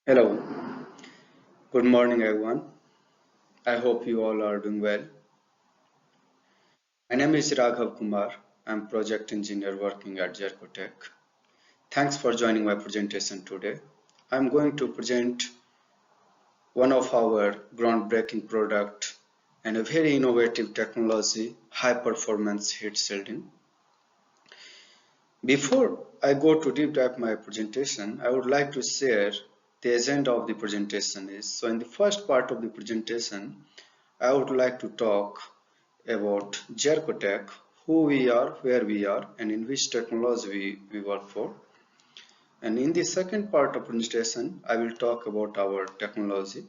Hello, good morning everyone. I hope you all are doing well. My name is Raghav Kumar. I'm project engineer working at ZircoTech. Thanks for joining my presentation today. I'm going to present one of our groundbreaking product and a very innovative technology, high performance heat shielding. Before I go to deep dive my presentation, I would like to share the agenda of the presentation is. So in the first part of the presentation, I would like to talk about ZircoTech, who we are, where we are, and in which technology we work for. And in the second part of presentation, I will talk about our technology.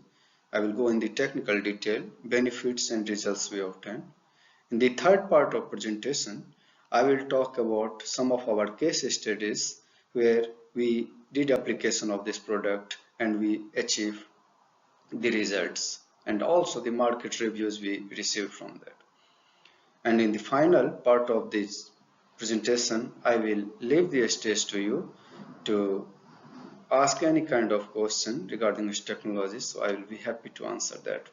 I will go in the technical detail, benefits and results we obtain. In the third part of presentation, I will talk about some of our case studies where we did application of this product and we achieve the results and also the market reviews we received from that. And in the final part of this presentation, I will leave the stage to you to ask any kind of question regarding this technology. So I will be happy to answer that.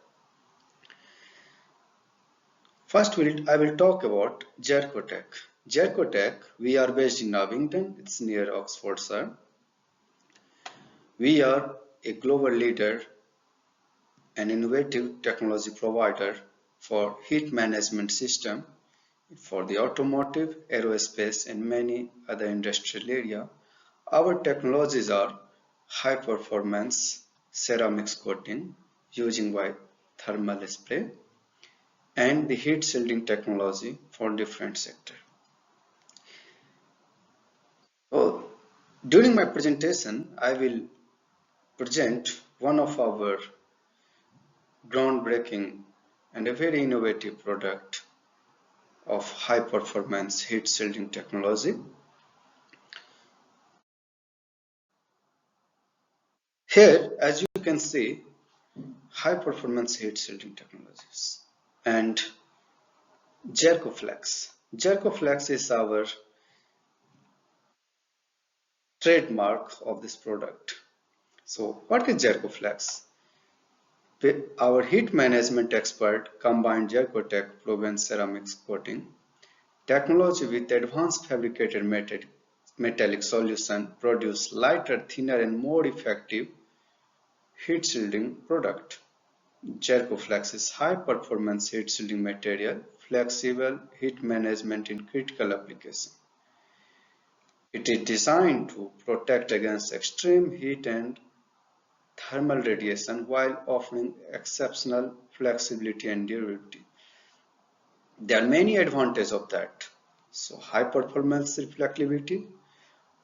First, I will talk about ZircoTech. ZircoTech, we are based in Abingdon. It's near Oxfordshire. We are a global leader and innovative technology provider for heat management system for the automotive, aerospace, and many other industrial areas. Our technologies are high performance ceramics coating using by thermal spray and the heat shielding technology for different sectors. So, during my presentation, I will present one of our groundbreaking and a very innovative product of high performance heat shielding technology. Here, as you can see, high performance heat shielding technologies and ZircoFlex. ZircoFlex is our trademark of this product. So what is ZircoFlex? Our heat management expert combined ZircoTech proven ceramics coating technology with advanced fabricated metallic solution produce lighter, thinner and more effective heat shielding product. ZircoFlex is high performance heat shielding material, flexible heat management in critical application. It is designed to protect against extreme heat and thermal radiation while offering exceptional flexibility and durability. There are many advantages of that. So high performance reflectivity,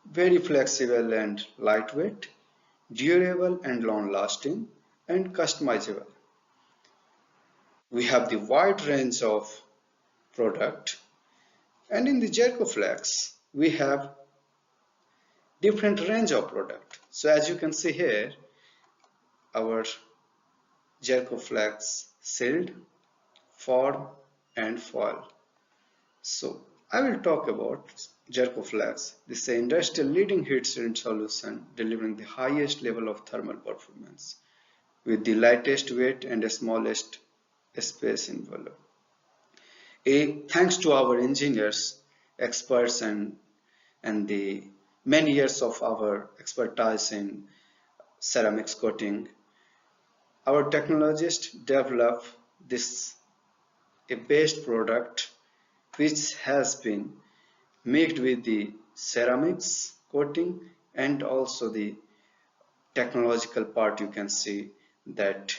very flexible and lightweight, durable and long lasting, and customizable. We have the wide range of product, and in the ZircoFlex we have different range of product. So as you can see here, our ZircoFlex shield, form and foil. So I will talk about ZircoFlex. This is an industrial leading heat shield solution delivering the highest level of thermal performance with the lightest weight and the smallest space envelope. Thanks to our engineers, experts and the many years of our expertise in ceramics coating, our technologists develop this a best product which has been mixed with the ceramics coating and also the technological part. You can see that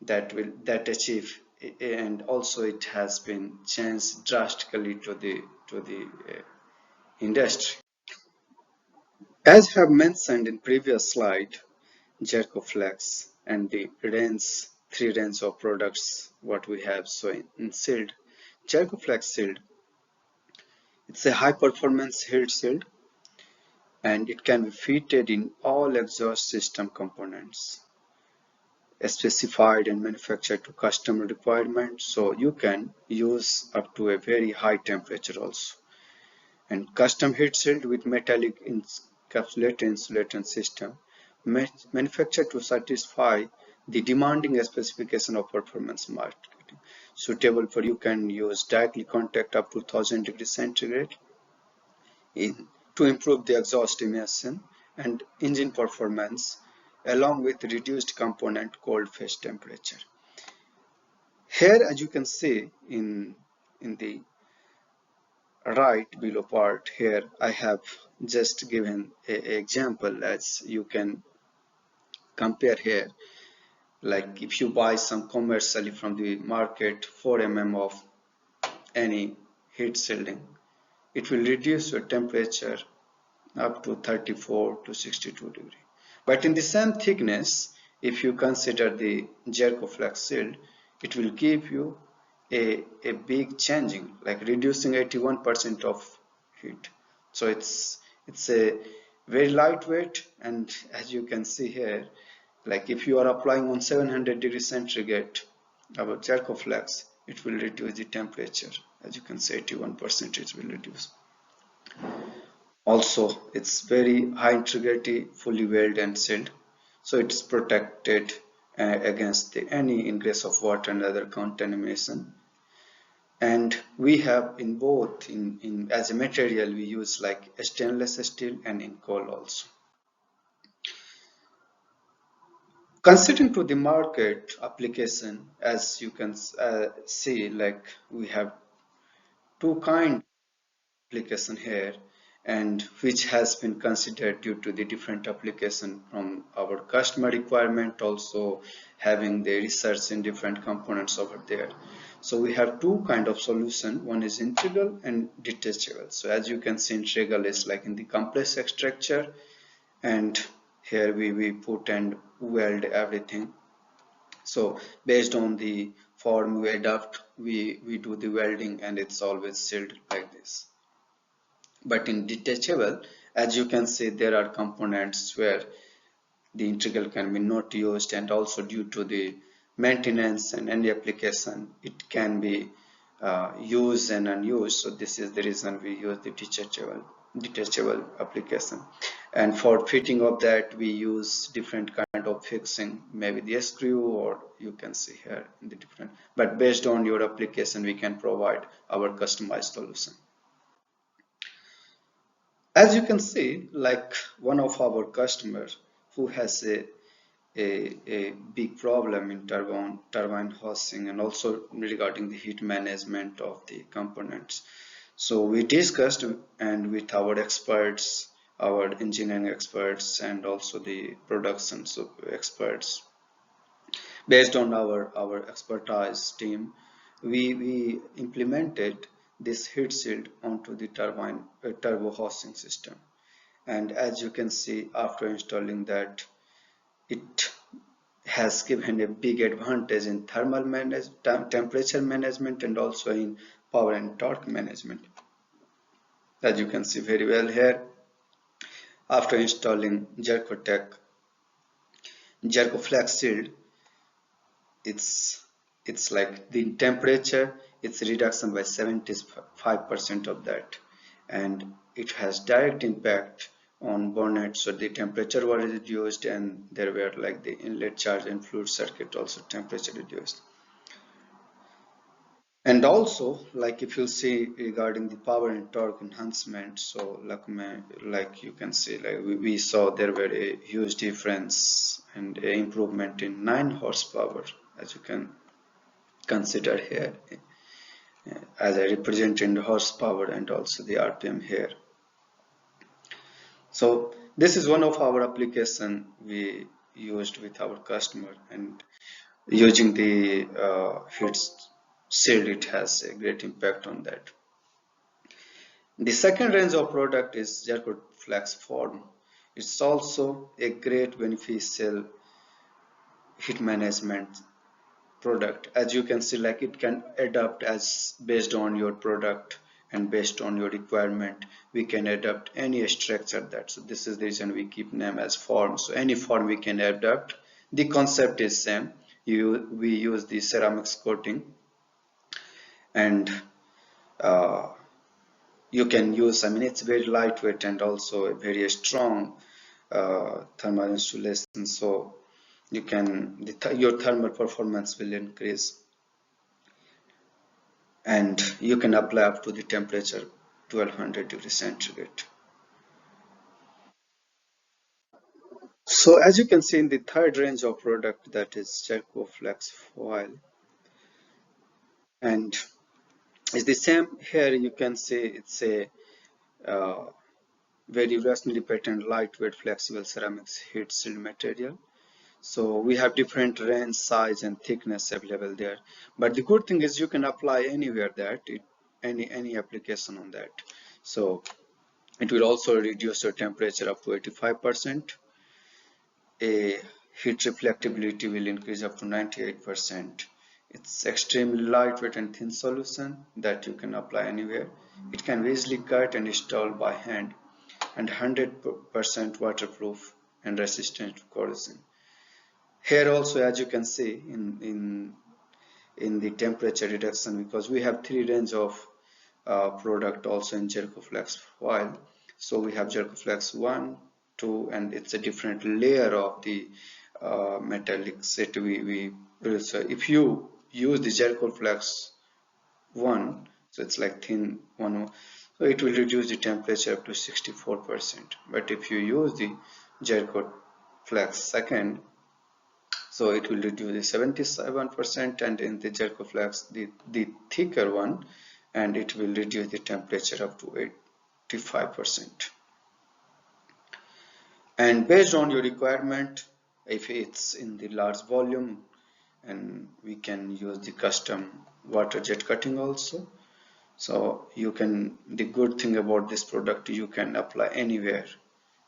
that achieve, and also it has been changed drastically to the industry. As I have mentioned in previous slide, ZircoFlex and the three range of products what we have. So in shield, ZircoFlex shield, it's a high performance heat shield and it can be fitted in all exhaust system components specified and manufactured to customer requirements, so you can use up to a very high temperature also. And custom heat shield with metallic encapsulated insulation system manufactured to satisfy the demanding specification of performance marketing. Suitable for you can use directly contact up to 1000 degrees centigrade in, to improve the exhaust emission and engine performance along with reduced component cold phase temperature. Here, as you can see in the right below part here, I have just given a example as you can compare here. Like if you buy some commercially from the market 4 mm of any heat shielding, it will reduce your temperature up to 34 to 62 degree. But in the same thickness, if you consider the ZircoFlex shield, it will give you a big changing, like reducing 81% of heat. So it's a very lightweight, and as you can see here, like if you are applying on 700 degrees centigrade our ZircoFlex, it will reduce the temperature. As you can see, 81% it will reduce. Also, it's very high integrity, fully welded and sealed, so it's protected against any ingress of water and other contamination. And we have in both in as a material we use like stainless steel and in coal also. Considering to the market application, as you can see, like we have two kind application here, and which has been considered due to the different application from our customer requirement, also having the research in different components over there. So we have two kind of solution. One is integral and detachable. So as you can see, integral is like in the complex structure, and here we put and weld everything. So based on the form we adapt, we do the welding, and it's always sealed like this. But in detachable, as you can see, there are components where the integral can be not used, and also due to the maintenance and any application, it can be used and unused. So this is the reason we use the detachable application. And for fitting of that, we use different kind of fixing, maybe the screw, or you can see here in the different. But based on your application, we can provide our customized solution. As you can see, like one of our customers who has a big problem in turbine housing, and also regarding the heat management of the components. So we discussed and with our experts, our engineering experts, and also the production experts. Based on our expertise team, we implemented this heat shield onto the turbine turbo housing system. And as you can see, after installing that, it has given a big advantage in thermal temperature management, and also in power and torque management. As you can see very well here, after installing ZircoFlex shield, it's like the temperature, it's reduction by 75% of that, and it has direct impact on bonnet. So the temperature was reduced, and there were like the inlet charge and fluid circuit also temperature reduced. And also, like if you see regarding the power and torque enhancement, so like you can see, like we saw there were a huge difference and a improvement in 9 horsepower, as you can consider here, as I represent in the horsepower and also the RPM here. So this is one of our application we used with our customer, and using the heat shield, it has a great impact on that. The second range of product is ZircoFlex form. It's also a great beneficial heat management product. As you can see, like it can adapt as based on your product and based on your requirement, we can adapt any structure that. So this is the reason we keep name as form. So any form we can adapt. The concept is same. We use the ceramics coating, and you can use, I mean, it's very lightweight and also very strong thermal insulation, so you can your thermal performance will increase, and you can apply up to the temperature 1200 degrees centigrade. So as you can see in the third range of product, that is ZircoFlex foil, and it's the same here. You can see it's a very rationally patterned, lightweight, flexible ceramics heat shield material. So we have different range, size, and thickness available there. But the good thing is you can apply anywhere any application on that. So it will also reduce your temperature up to 85%. A heat reflectability will increase up to 98%. It's extremely lightweight and thin solution that you can apply anywhere. It can be easily cut and installed by hand, and 100% waterproof and resistant to corrosion. Here also, as you can see in the temperature reduction, because we have three range of product also in ZircoFlex foil. So we have ZircoFlex 1, 2, and it's a different layer of the metallic set we produce. So if you use the ZircoFlex 1, so it's like thin one, so it will reduce the temperature up to 64%. But if you use the ZircoFlex second, so it will reduce the 77%, and in the ZircoFlex the thicker one, and it will reduce the temperature up to 85%. And based on your requirement, if it's in the large volume, and we can use the custom water jet cutting also. So you can, the good thing about this product, you can apply anywhere,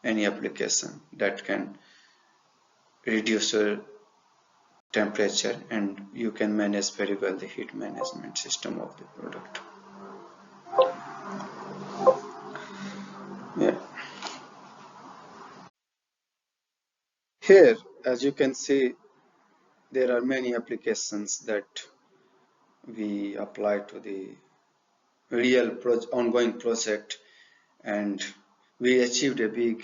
any application that can reduce your temperature, and you can manage very well the heat management system of the product. Yeah. Here, as you can see, there are many applications that we apply to the real ongoing project, and we achieved a big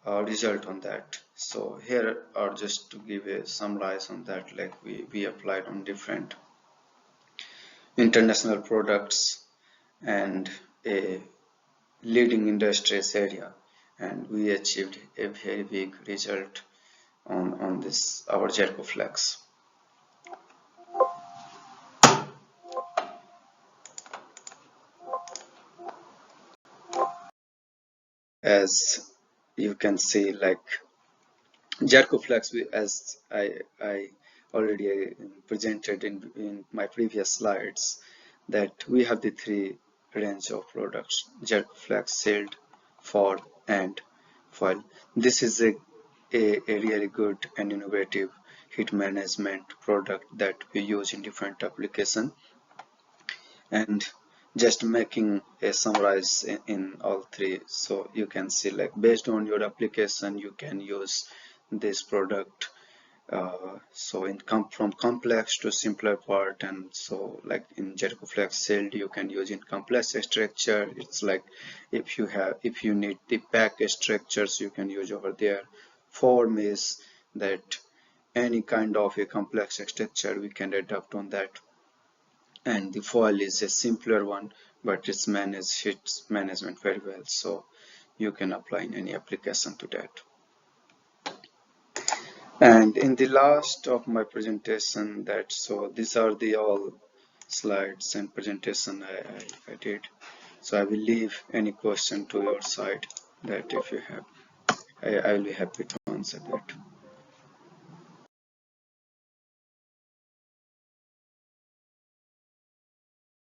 result on that. So here are just to give a summarize on that, like we applied on different international products and a leading industries area, and we achieved a very big result on this our ZircoFlex. As you can see, like ZircoFlex, as I already presented in my previous slides, that we have the three range of products: ZircoFlex, shield, foil, and foil. This is a really good and innovative heat management product that we use in different applications. And just making a summarize in all three, so you can see, like based on your application, you can use this product. So from complex to simpler part, and so like in ZircoFlex shield, you can use in complex structure. It's like if you need the pack structures, you can use over there. Form is that any kind of a complex structure we can adapt on that, and the foil is a simpler one, but it's heat management very well, so you can apply in any application to that. And in the last of my presentation, that so these are the all slides and presentation I did. So I will leave any question to your side, that if you have, I will be happy to answer that.